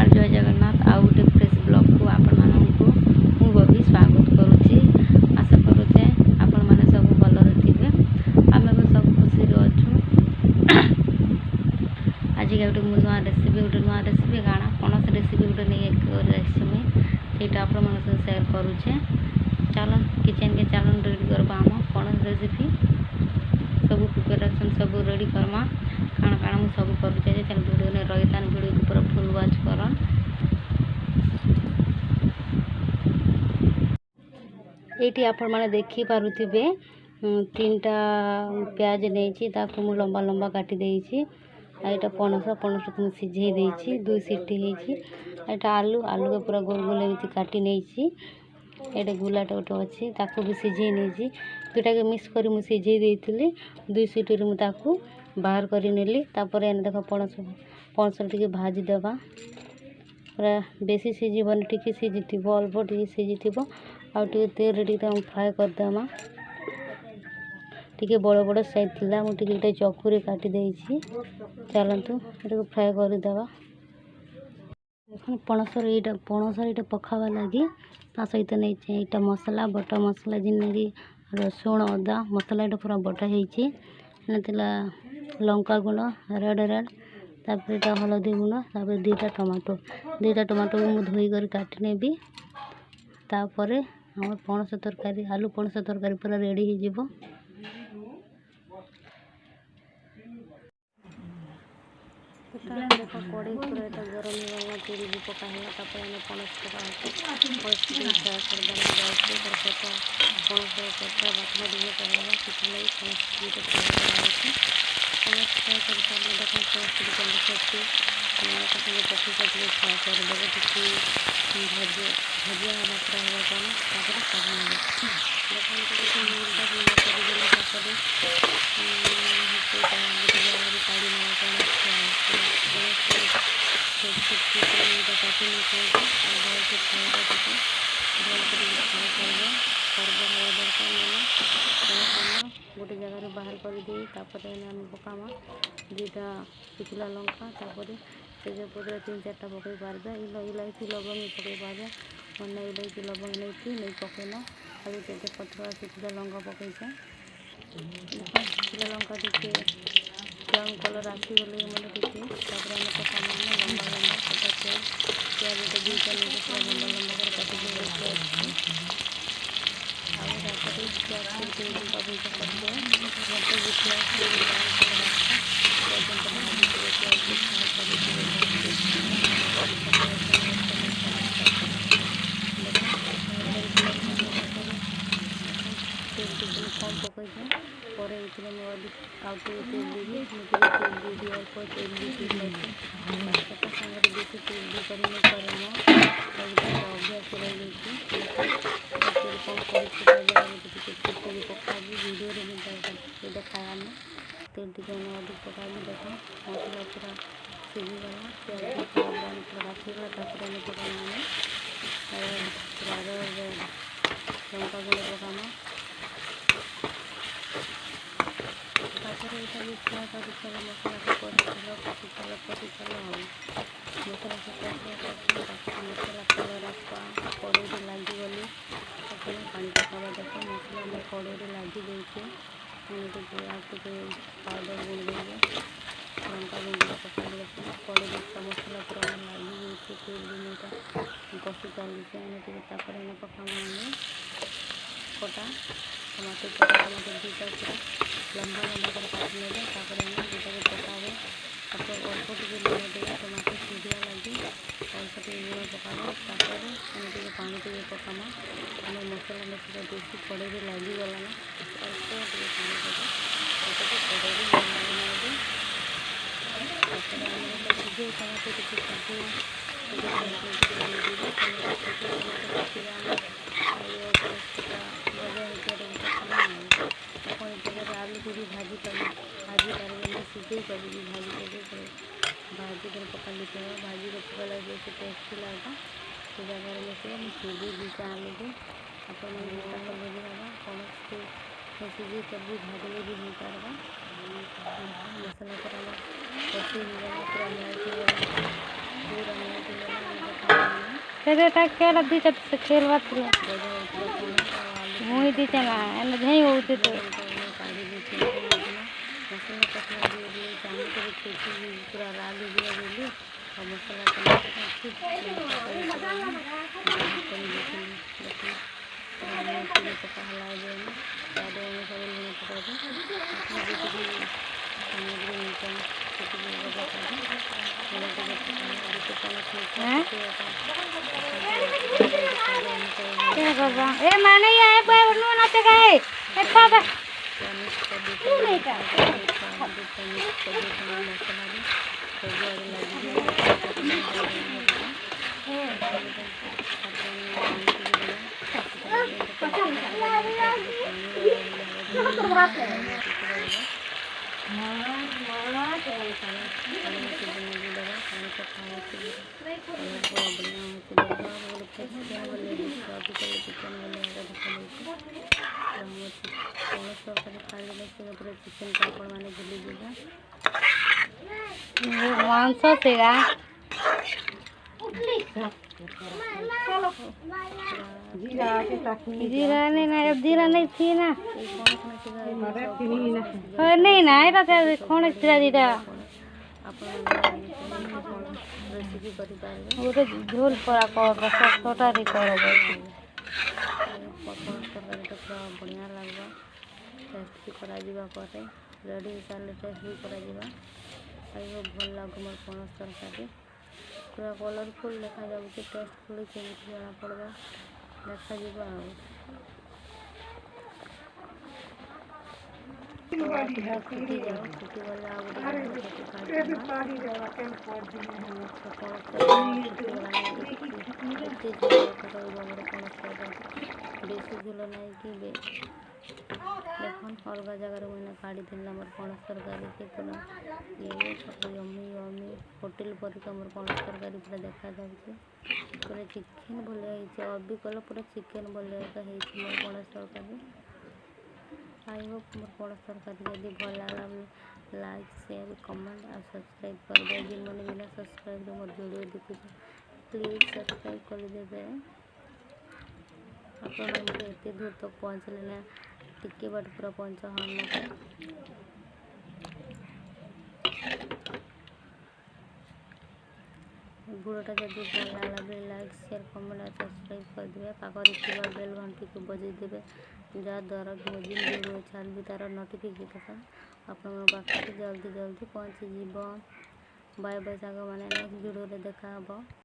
नमस्कार जय जगन्नाथ आउ गोटे फ्रेश ब्लॉग को आपण मानू मु बबी स्वागत करुच्ची। आशा करुचे आपण मैंने सब भलरे थे आम भी सब खुशी अच्छु। आज गोटे मु नुआ रेसिपी गाना पणस रेसिपी गोटे नहीं मुझे आपण मान सेयार करुचे। चलन किचन के चलन रेडी करवा आम पणस रेसिपी सब प्रिपेरेसन सब रेडी करमा काण काण मुझे सब करुचे। चल वीडियो ने रही था वीडियो को पूरा फुल वॉच करन। ये आपण मैंने देखी पारुथिबे 3टा प्याज नहीं ताकू लंबा लंबा काटी देइछि। एटा पणस को मुझे सिझे देइछि 2 सीटी होइछि। एटा आलू के पूरा गोल गोल एमती काटी नहीं। एटा गुलाटा गोटे अच्छी ताकू भी सिझे नहीं दुटा के मिक्स कर मुझे सिझे देइथिली 2 सीटी रे मुझे बाहर करी नेली। तापर एने देख पणस टिके भाजी देवा पूरा बेसी सिझबन टिके सिझिथिबो अल्प टिके सिझिथिबो आ टिके तेल टिके फ्राए करदेमा। टिके बड़ बड़ साइज थिला मु टिके चकुरे काटी देइछि। चलंतु एटाको फ्राए करदेवा। देखो पणस एटा पखावा लगी ता सहित नहीं एटा मसला बटा मसला जिनगी रसुण अदा मसला एटा पूरा बटा होइछि। एनतिला लंका गुण रेड तापर एटा हलदी गुण तापर 2टा टमाटो मु धोई कर काटी नेबी। तापर हमर पणस तरकारी आलू पणस तरकारी पूरा रेडी हो जिवो। देखो कड़े पूरा एटा गरम होगा तेल भी पका है। तापर एने पणस पका पणस फ्राई कर देना जाउछि। पर पणस पका बाटना दिए करवा कितले पणस भी तो पणस फ्राई कर सामने देखो पणस की कंडी करती मैं कहीं पकी करके फ्राई कर देबो किसी भजिया मात्रा है कोन तापर करना देखो तो मिलता भी कर देले तापर तो गोटे जगह काढ़ी ना पणस काटी नहीं गोटे जगह बाहर कर दी। पकामा 2टा शुखला लंका तापर तेजपत्र 3-4टा पकई पार्बे इलायची लवंग पकई पार्बे मन इलायची लवंग नहीं पकईना आगे तेजपत्र शुखला लंका पकई शुखला लंका टी ब्राउन कलर आसीगले मैंने टी पकामा लंबा लंबा कटा प्याज 2टा नहीं पूरा लंबा लंबा कर काटी कम पकई पर आउटे तेल देवी तेल दे दिए अल्प तेल दी सागर बेसी तेल दी कर अभ्यास रही तेल कम कर पकाबी वीडियो देखा तेल टी अधिक पकाबी देख मसला पूरा सिझीगला प्याज पूरा राखीगला तापर पकाना लंका गुड़ पकामा तापर यहाँ भी फ्राए कर सारा मसला को कषि चल मसला से मसला कलर आसपा कड़े लगिगली पानी पकावा देख मसला कड़े लगी जाइए पाउडर गुण देंगे लंका गुंड पका कड़े मसला पूरा लगी तेल भी कषि चलते पकामा कटा टमाटो 2टा पूरा लंबा लंबा कर काटी ने तापर 2टा को पकावे तापर अल्प टिके लुण देवे टमाटो सीझा लगी अल्प टिके लुण पकावे तापर टिके पानी टिके पकामा आम मसला मसला देसी कड़े लगिगला ना अल्प टिके पानी देवे कड़े लगे सीझे टमाटो टिके सीझे आलू को भी भाजी पारे सीधे करी भाजी कर पका लेते हैं भाजी को पका लगे टेस्टी लगा तो जगह में सीधे 2टा आलू को अपन पणस को सीधे सब्जी भाजले भी हो पारबा मसला पूरा कषि पूरा पूरा ସେଟା ଖେଳ ଦିଟା ସେ ଖେଳବା ଥିଲା ମୁଇଁ ଦିଟା ନା ଏନେ ଝାଇ ହଉଛି ତ ପୁରା ରାଗ ଯିବ ବୋଲି ମସଲା ପକା ହେଲା ସ୍ୱାଦ ଅନୁସାରେ ଲୁଣ ପକାଇବେ ए माने ये नु नाचे गए अच्छा था तू नहीं का चिकेन पापड़ मैंने भूली मांस सेगा जीरा नहीं ना जीरा नहीं थी ना नहीं ना ये कौन एक्स्ट्रा जीरा वो तो झोल पड़ा कर छोटा री कर बढ़िया लगवा टेस्ट भी करा रेडी हो सारे टेस्ट भी करा खाइब भल लग मोर पणस तरकारी पूरा कलरफुल देखा जाऊँ टेस्टफुल केमी जना पड़ा देखा फुटी जाओ फुटी गला बेसी झोल नहीं कि देखन अलग जगार मैंने काढ़ी देला मोर पणस तरकारी के पूरा ये यमी यमी होटेल परिका मोर पणस तरकारी पूरा देखा जाऊँगी पूरा चिकेन भलिया अभी कल पूरा चिकेन भलिया मोर पणस तरकारी आई होप मोर पणस तरकारी यदि भल लगा लाइक शेयर कमेंट और सब्सक्राइब कर दे जिन मैंने बिना सब्सक्राइब मोर वीडियो देखुचे प्लीज सब्सक्राइब कर देवे आप एते दूर तक पहुँचले ना टिके बाट पूरा पहुँच हम वीडियोटा जब भल लगे लाइक शेयर कमेंट और सब्सक्राइब कर देवे पाखरे थी बेल घंटी को बजे देवे जहाँद्वारा कि मुझे वीडियो छाड़ी तार नोटिफिकेशन आपण पाखे जल्दी जल्दी पहुँची जीव बाय बाय साग मैंने नेक्स्ट वीडियो देखा।